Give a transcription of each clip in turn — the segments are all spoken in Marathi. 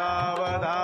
सावधान।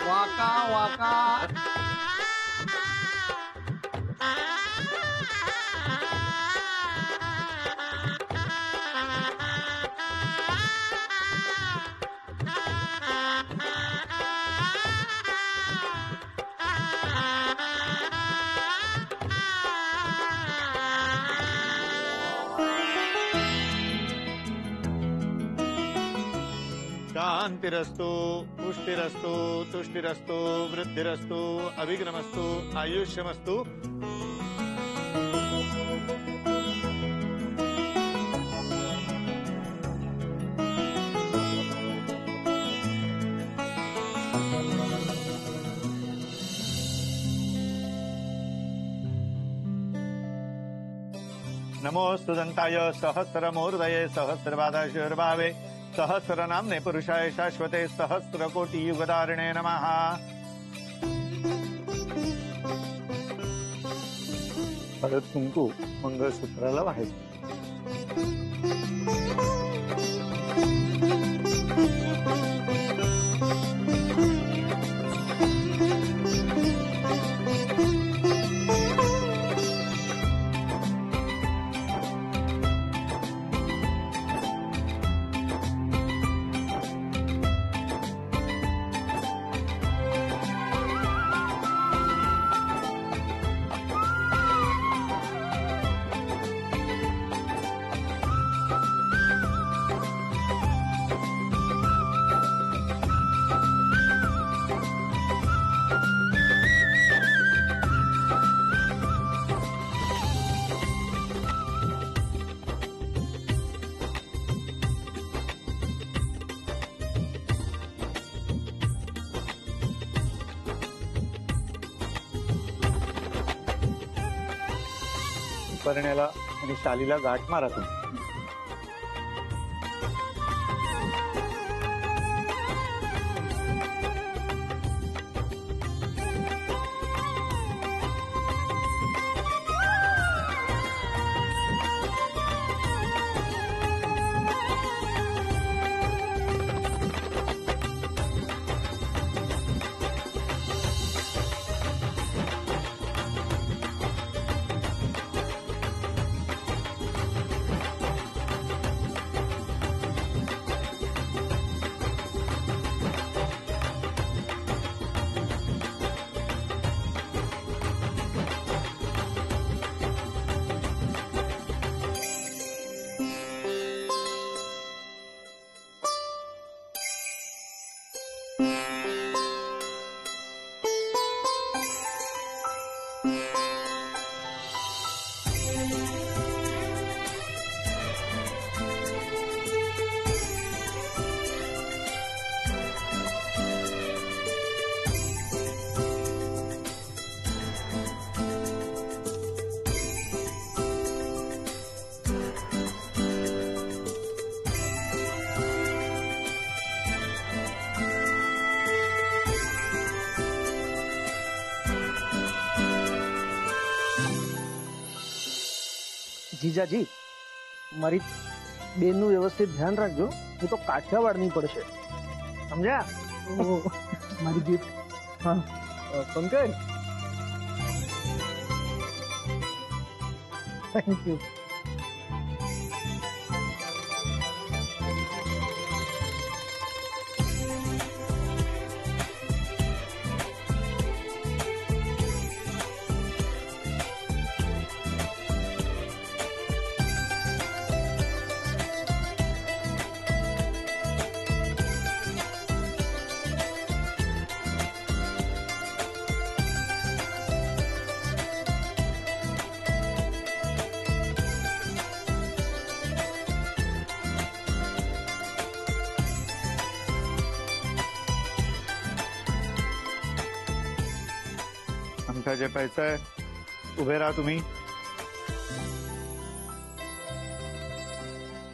वाका वाका शांतिरस्तु, पुष्टिरस्तु, तुष्टिरस्तु, वृद्धिरस्तु, अभिग्रमस्तु, आयुष्यमस्तु। नमोस्तु दंताय सहस्रमूर्धये सहस्रपादाशुर्भावे सहस्रनाम्ने पुरुषाय शाश्वते सहस्रकोटियुगधारिणे नमः। हळद कुंकू मंगळसूत्राला व्हायचं। करण्याला आणि शालीला गाठ मारा तुम्ही। જીજાજી મારી બેનનું વ્યવસ્થિત ધ્યાન રાખજો, હું તો કાઠિયાવાડની પડશે, સમજ્યા? મારી ગિફ્ટ. હા પંકજ, થેન્ક યુ. पंकज पैसा आहे, उभे राहा तुम्ही.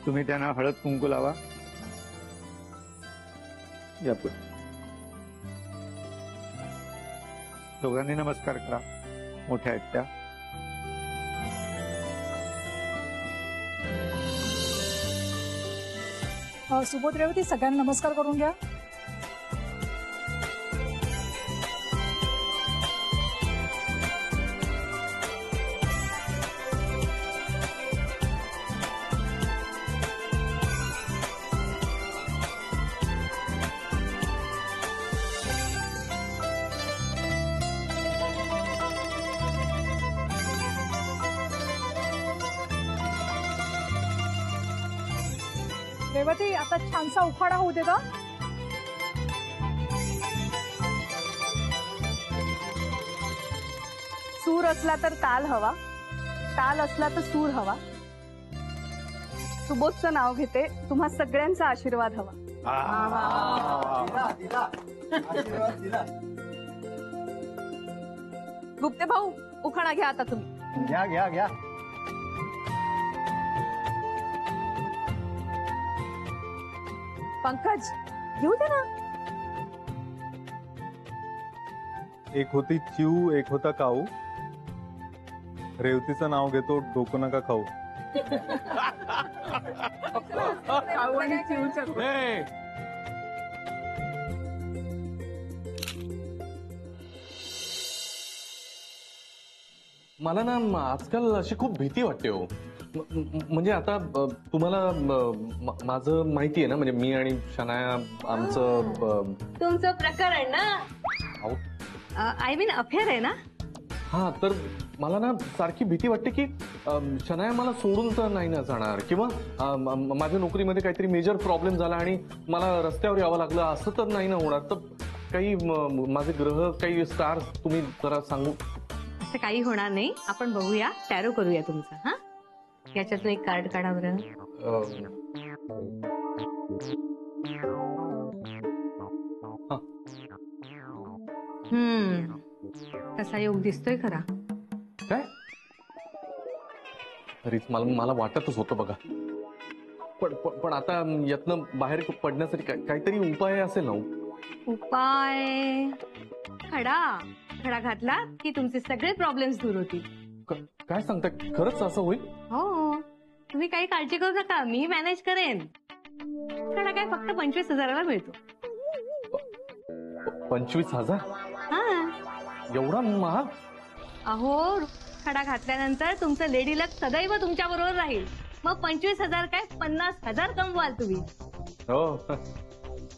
तुम्ही त्यांना हळद कुंकू लावा. या पुढे. दोघांनी नमस्कार करा, मोठ्या आहेत त्या. सुबोध रेवती सगळ्यांना नमस्कार करून घ्या. रेवती आता छानसा उखाडा होऊ दे का. सूर असला तर ताल हवा, ताल असला तर सूर हवा. सुबोधचं नाव घेते, तुम्हा सगळ्यांचा आशीर्वाद हवा. गुप्ते भाऊ, उखाणा घ्या आता तुम्ही. घ्या घ्या घ्या. पंकज घेऊ दे ना. एक होती चिऊ, एक होता काऊ. रेवतीचं नाव घेतो, डोकं नका खाऊ. मला ना आजकाल अशी खूप भीती वाटते हो. म्हणजे आता तुम्हाला माझं माहिती आहे ना, म्हणजे मी आणि शनाया आमचं तुमचं प्रकरण ना, अहो, आय मीन अफेअर आहे ना. हा, तर मला ना सारखी भीती वाटते की शनाया मला सोडून तर नाही ना जाणार, किंवा माझ्या नोकरीमध्ये काहीतरी मेजर प्रॉब्लेम झाला आणि मला रस्त्यावर यावं लागलं, असं तर नाही ना होणार. तर काही माझे ग्रह, काही स्टार्स तुम्ही जरा सांगू. असं काही होणार नाही. आपण बघूया, टॅरो करूया तुमचं. हा, याच्यातलं एक कार्ड काढा बरं. तसा योग दिसतोय खरा. काय तरीच मला वाटतच होतं बघा. पण आता यातनं बाहेर पडण्यासाठी काहीतरी उपाय असेल ना. उपाय खडा घातला की तुमचे सगळे प्रॉब्लेम्स दूर होतील. काय सांगता, खरंच असं होईल? हो, तुम्ही काही काळजी करू नका, मी मॅनेज करेन. खडा काय फक्त 25,000ला मिळतो. 25,000? हा, एवढा महाग? अहो, खडा घातल्यानंतर तुमचं लेडी लक सदैव तुमच्या बरोबर राहील. मग 25,000 काय 50,000 कमवाल तुम्ही. हो,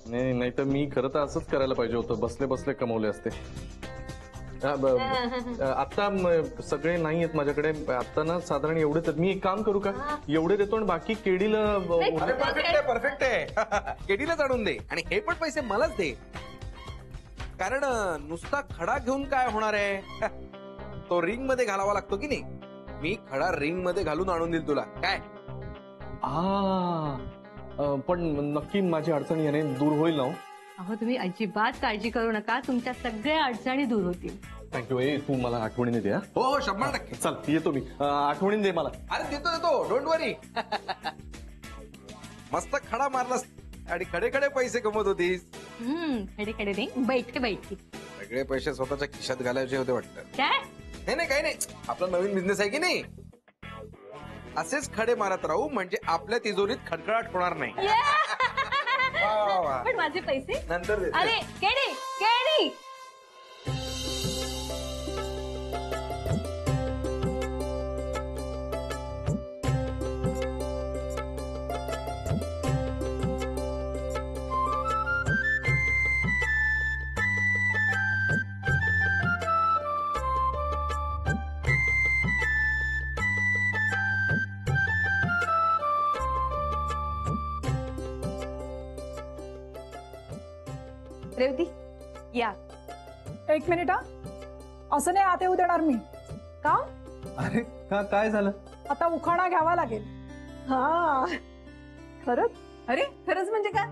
नाही तर मी खरं तर असंच करायला पाहिजे होतं, बसले बसले कमवले असते. आता सगळे नाही आहेत माझ्याकडे. आता ना साधारण एवढेच आहेत. मी एक काम करू का, एवढे देतो आणि बाकी केडीला. परफेक्ट आहे. केडीलाच आणून दे आणि हे पण पैसे मलाच दे. कारण नुसता खडा घेऊन काय होणार आहे, तो रिंग मध्ये घालावा लागतो की नाही. मी खडा रिंग मध्ये घालून आणून देईल तुला. काय पण नक्की माझी अडचण याने दूर होईल ना. अहो, तुम्ही अजिबात काळजी करू नका, तुमच्या सगळ्या अडचणी दूर होतील. थँक्यू. तू मला आठवणीने दे. हो 100%. चल येतो मी. आठवणीने दे मला. अरे देतो डोंट वरी. मस्त खडा मारलास आणि खडे पैसे कमवत होतीस. खडे नाही, बैठे. सगळे पैसे स्वतःच्या खिशात घालायचे होते वाटतं. काय? नाही काही नाही. आपला नवीन बिझनेस आहे की नाही. असेच खडे मारत राहू म्हणजे आपल्या तिजोरीत खडखडाट होणार नाही. पण माझे पैसे नंतर देते. अरे केडी. रेवती या. एक मिनिट हा. असं नाही आत येऊ देणार मी. का? अरे काय झालं? आता उखाणा घ्यावा लागेल. हा, खरंच? अरे खरंच म्हणजे काय?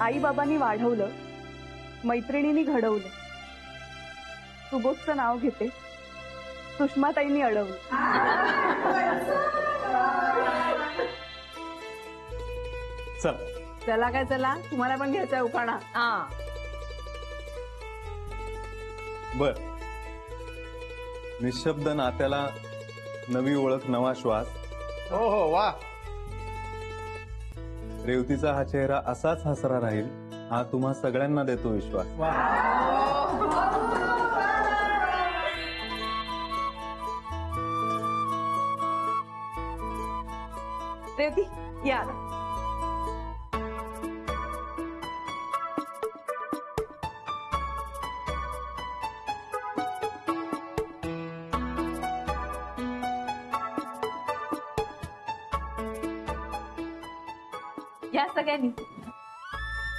आई बाबांनी वाढवलं मैत्रिणींनी घडवलं. सुबोधचं नाव घेते. सुषमाताईंनी अडवलं. चल चला काय चला, तुम्हाला पण घ्यायचा उखाणा. बर. निशब्द नात्याला नवी ओळख, नवा श्वास. हो हो वा. रेवतीचा हा चेहरा असाच हसरा राहील, हा तुम्हा सगळ्यांना देतो विश्वास. रेवती या. या सगळ्यांनी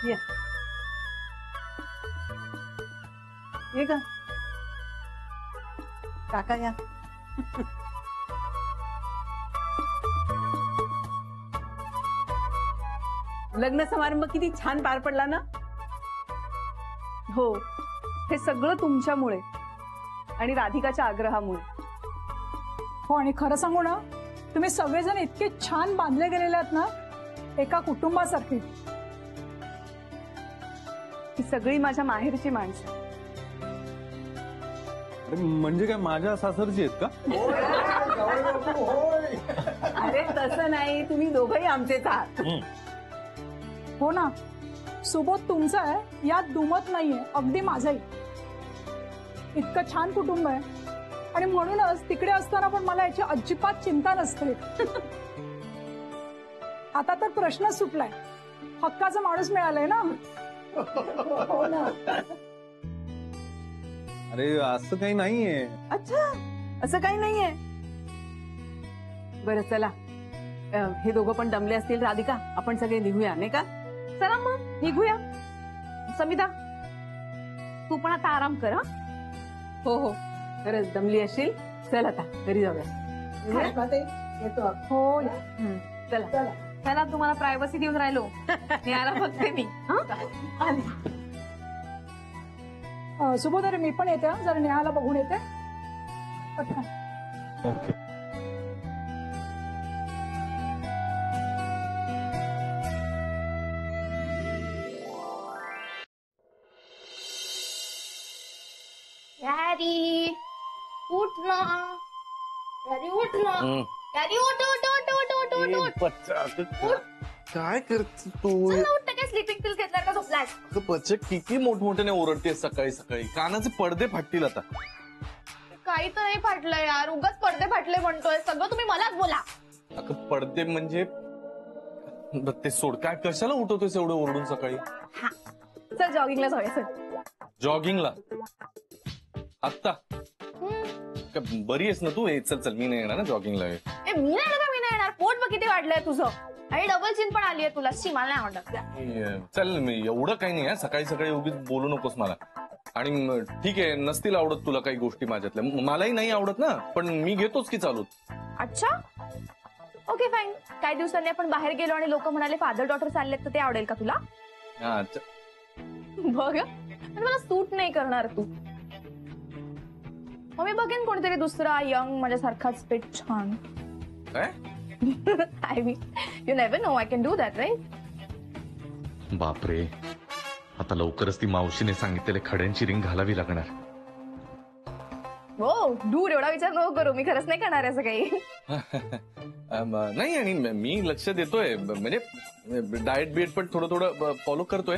या. ये का काका या. लग्न समारंभ किती छान पार पडला ना. हो, हे सगळं तुमच्यामुळे आणि राधिकाच्या आग्रहामुळे. हो, आणि खरं सांगू ना, तुम्ही सगळेजण इतके छान बांधले गेलेले आहात ना, एका कुटुंबासारखे. ही सगळी माझ्या माहेरची माणसं. अरे म्हणजे काय माझ्या सासरची आहेत का? अरे तसं नाही, तुम्ही दोघंही आमचेच आहात. हो ना, सुबोध तुमचा आहे यात दुमत नाहीये, अगदी माझाही. इतकं छान कुटुंब आहे आणि म्हणूनच तिकडे असताना पण मला याची अजिबात चिंता नसते. आता तर प्रश्नच सुटलाय, हक्काचा माणूस मिळालाय ना. हो ना. अरे असं काही नाहीये. अच्छा, असं काही नाहीये. बरं चला, हे दोघं पण दमले असतील. राधिका, आपण सगळे निघूया नाही का? चला मग निघूया. समिता, तू पण आता आराम कर. हो हो, खरंच दमली असशील. चल आता घरी जाऊया. हो ना. चला चला, तुम्हाला प्रायव्हसी देऊन राहिलो. यायला बघते मी. सुबोध, अरे मी पण येते हं, जरा नेहाला बघून येते. पटकन. ओके. डॅडी उठ ना. डॅडी उठ ना. डॅडी उठ उठ उठ उठ उठ उठ उठ. काय करते तू? चल ना, उठ. काय स्लीपिंग पिल्स घेतलाय का झोपलास? बच्चे किती मोठमोठ्याने ओरडते सकाळी सकाळी. कानाचे पडदे फाटतील आता. काही तर नाही फाटलंय यार, उगाच पडदे फाटले म्हणतोय. सगळं तुम्ही मलाच बोला. अगं पडदे म्हणजे ते सोड. काय कशाला उठवतोयस एवढं ओरडून सकाळी? चल जॉगिंगला जाऊया. चल जॉगिंगला आत्ता? बरी आहेस ना तू? चल चल, मी नाही येणार ना जॉगिंगला. मी नाही येणार. मी नाही येणार. पोट बघ किती वाढलंय तुझं, आणि डबल चिन पण आली आहे तुला. शी, मला नाही आवडत. चल, मी एवढं काही नाही. सकाळी सकाळी उगीच बोलू नकोस मला. आणि ठीक आहे, नसतील आवडत तुला काही गोष्टी माझ्यातल्या, मलाही नाही आवडत ना, पण मी घेतोच की चालू. अच्छा, ओके फाईन. काही दिवसांनी आपण बाहेर गेलो आणि लोक म्हणाले फादर डॉटर चाललेत, तर ते आवडेल का तुला? बघ, मला सूट नाही करणार तू. मग मी बघेन कोणीतरी दुसरा यंग माझ्यासारखाच पेट छान. I mean, you never know, I can do that, right? बापरे, आता लवकरच ती मावशीने सांगितलेले खड्यांची रिंग घालावी लागणार. हो, दूर एवढा विचार नको करू. मी खरंच नाही करणार असं काही. नाही, आणि मी लक्ष देतोय, म्हणजे डाएट बिएट पण थोडं थोडं फॉलो करतोय.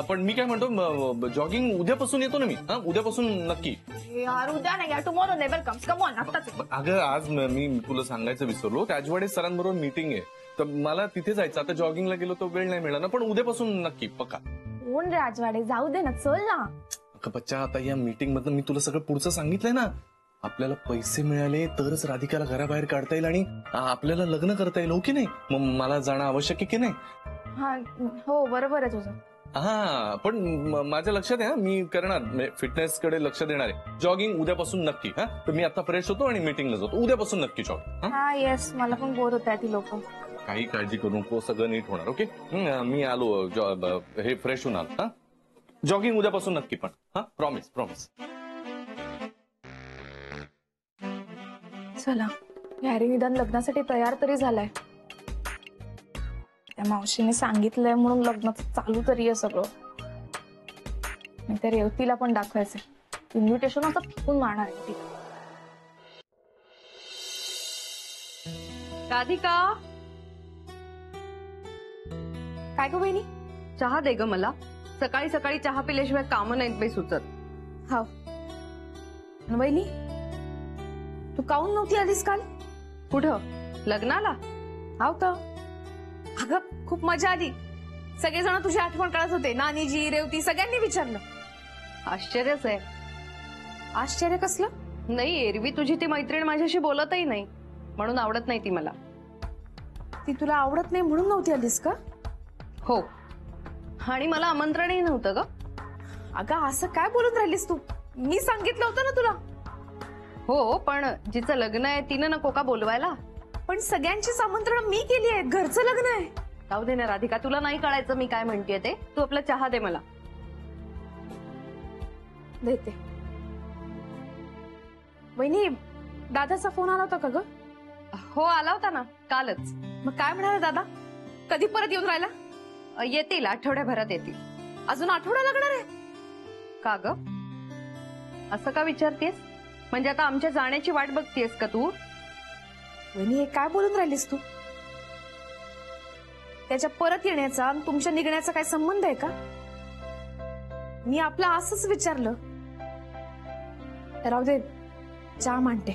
पण मी काय म्हणतो, जॉगिंग उद्यापासून येतो ना मी. उद्यापासून नक्की. यार उद्या नाही यार, tomorrow never comes. Come on, आत्ताच. अगं आज मी तुला सांगायचं विसरलो, राजवाडे सरांबरोबर मीटिंग आहे, तर मला तिथे जायचं. आता जॉगिंगला गेलो तर वेळ नाही मिळाला, पण उद्यापासून नक्की पक्का. कोण राजवाडे? जाऊ दे ना, चल ना. बच्चा, आता या मीटिंग मधनं मी तुला सगळं पुढचं सांगितलंय ना. आपल्याला पैसे मिळाले तरच राधिकाला घराबाहेर काढता येईल आणि आपल्याला लग्न करता येईल, हो की नाही? मग मला जाणं आवश्यक आहे की नाही? हा, हो बरोबर आहे तुझं. हा, पण माझ्या लक्षात आहे, मी करणार, फिटनेस कडे लक्ष देणार आहे. जॉगिंग उद्यापासून नक्की. हा, तर मी आता फ्रेश होतो आणि मीटिंगला जातो. उद्यापासून नक्की जॉग. हा येस, मला पण बोर होत आहे ती लोक. काही काळजी करू नको, सगळं नीट होणार. ओके, मी आलो, हे फ्रेश होऊन आलो. हा, जॉगिंग उद्यापासून नक्की पण. हा, प्रॉमिस प्रॉमिस. चला, हॅरी निदान लग्नासाठी तयार तरी झालाय. त्या मावशीने सांगितलंय म्हणून लग्नाचं चालू तरी आहे सगळं. मी त्या रेवतीला पण दाखवायचंय. इन्व्हिटेशन असं फेकून मारणार आहे तिला. राधिका, काय गं बहिणी? चहा दे ग मला. सकाळी सकाळी चहा पिल्याशिवाय कामं नाहीत बाई सुचत. हाव. आणि बहिणी, तू काऊन नव्हती आलीस काल? कुठं? लग्नाला? हाव तर. अगं खूप मजा आली. सगळेजण तुझी आठवण काढत होते. नानीजी, रेवती सगळ्यांनी विचारलं. आश्चर्यच आहे. आश्चर्य कसलं? नाही, एरवी तुझी ती मैत्रीण माझ्याशी बोलतही नाही, म्हणून आवडत नाही ती मला. ती तुला आवडत नाही म्हणून नव्हती आलीस का? हो, आणि मला आमंत्रणही नव्हतं ग. अगं असं काय बोलून राहिलीस तू? मी सांगितलं होतं ना तुला. हो, पण जिचं लग्न आहे तिनं नको का बोलवायला? पण सगळ्यांचीच आमंत्रण मी केली आहेत. घरचं लग्न आहे. जाऊ दे ना राधिका, तुला नाही कळायचं मी काय म्हणतेय ते. तू आपला चहा दे मला. देते. वहिनी, दादाचा फोन आला होता का ग? हो, आला होता ना कालच. मग काय म्हणाला दादा? कधी परत येऊन राहिला? येतील, आठवड्याभरात येतील. अजून आठवडा लागणार आहे? का ग, असं का विचारतेस? म्हणजे आता आमच्या जाण्याची वाट बघतेस का तू? वहिनी, हे काय बोलून राहिलीस तू? त्याच्या परत येण्याचा आणि तुमच्या निघण्याचा काय संबंध आहे का? मी आपलं असंच विचारलं. राहू दे, चहा मांडते.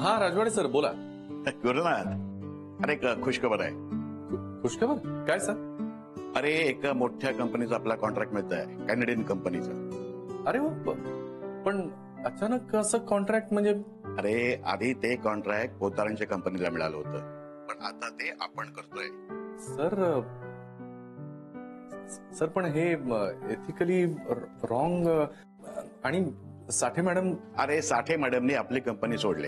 हा राजवाडे सर, बोला. गुरुनाथ, अरे एक खुशखबर आहे. खुशखबर? काय सर? अरे एका मोठ्या कंपनीचा आपला कॉन्ट्रॅक्ट मिळत आहे, कॅनेडियन कंपनीचा. अरे पण अचानक असं कॉन्ट्रॅक्ट म्हणजे? अरे आधी ते कॉन्ट्रॅक्ट पोतारांच्या कंपनीला मिळालं होतं, पण आता ते आपण करतोय. सर पण हे एथिकली रॉंग. आणि साठे मॅडम? अरे साठे मॅडमने आपली कंपनी सोडली.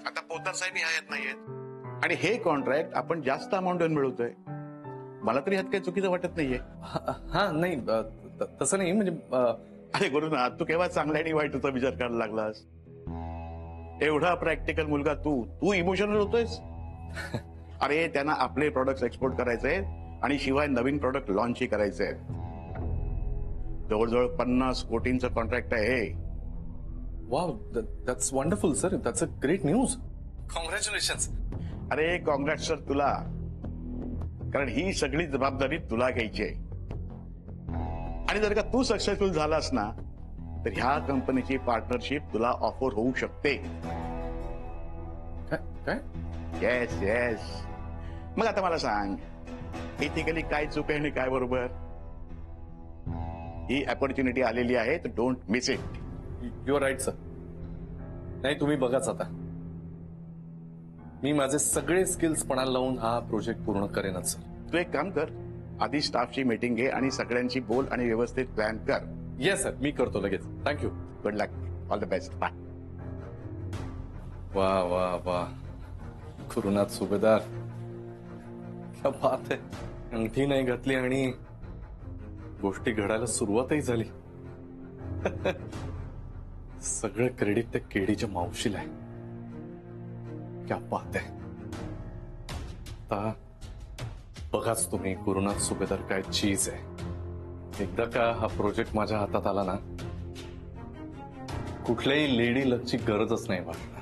आता पोतार साहेब आहेत नाहीयेत, आणि हे कॉन्ट्रॅक्ट आपण जास्त अमाऊंट मिळवतोय. मला तरी ह्यात काही चुकीचं वाटत नाहीये. हा, नाही तसं नाही. म्हणजे अरे गुरुनाथ, तू केव्हा चांगल्या आणि वाईटचा विचार करायला लागलास? एवढा प्रॅक्टिकल मुलगा तू इमोशनल होतोयस. अरे त्यांना आपले प्रोडक्ट एक्सपोर्ट करायचे आणि शिवाय नवीन प्रोडक्ट लॉन्चही करायचे. जवळजवळ 50 कोटींचं कॉन्ट्रॅक्ट आहे हे. Wow, that's wonderful sir. That's a great news. Congratulations. अरे कॉंग्रॅट्स सर तुला, कारण ही सगळी जबाबदारी तुला घ्यायची आहे. आणि जर का तू सक्सेसफुल झालास ना, तर ह्या कंपनीची पार्टनरशिप तुला ऑफर होऊ शकते. काय? Yes yes. मग आता मला सांग, एथिकली काय चूक आहे आणि काय बरोबर? ही अपॉर्च्युनिटी आलेली आहे, तर don't miss it. You are right sir. नाही, तुम्ही बघाच आता. मी माझे सगळे स्किल्स पणाला लावून हा प्रोजेक्ट पूर्ण करेनच सर. तू एक काम कर, आधी स्टाफची मीटिंग घे आणि सगळ्यांशी बोल आणि व्यवस्थित प्लॅन कर. येस सर, मी करतो लगेच. Thank you. Good luck. All the best. Bye. वा वा वा, गुरुनाथ सुभेदार, क्या बात आहे. अंगठी नाही घातली आणि गोष्टी घडायला सुरुवातही झाली. सगळं क्रेडिट त्या केडीच्या मावशीला आहे. क्या बात आहे. आता बघाच तुम्ही, गुरुनाथ सुभेदार काय चीज आहे. एकदा का हा प्रोजेक्ट माझ्या हातात आला ना, कुठल्याही लेडी लकची गरजच नाही वाटणार.